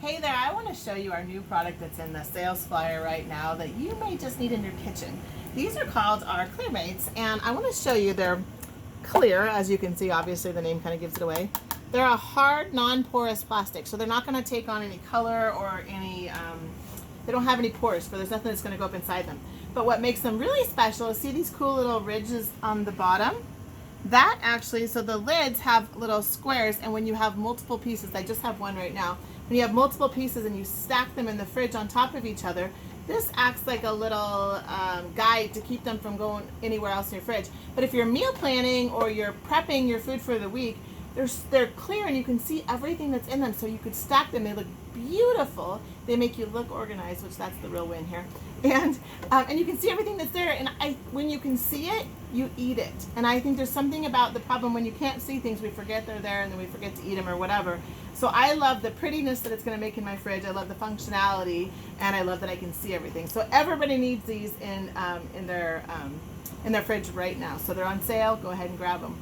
Hey there, I want to show you our new product that's in the sales flyer right now that you may just need in your kitchen. These are called our Clear Mates, and I want to show you they're clear. As you can see, obviously the name kind of gives it away. They're a hard, non-porous plastic, so they're not going to take on any color or any, they don't have any pores, so there's nothing that's going to go up inside them. But what makes them really special is see these cool little ridges on the bottom? That actually, so the lids have little squares, and when you have multiple pieces, I just have one right now, when you have multiple pieces and you stack them in the fridge on top of each other, this acts like a little guide to keep them from going anywhere else in your fridge. But if you're meal planning or you're prepping your food for the week, they're clear and you can see everything that's in them, so you could stack them. They look beautiful. They make you look organized, which that's the real win here. And you can see everything that's there. And when you can see it, you eat it. And I think there's something about the problem when you can't see things, we forget they're there and then we forget to eat them or whatever. So I love the prettiness that it's going to make in my fridge. I love the functionality, and I love that I can see everything. So everybody needs these in their fridge right now. So they're on sale. Go ahead and grab them.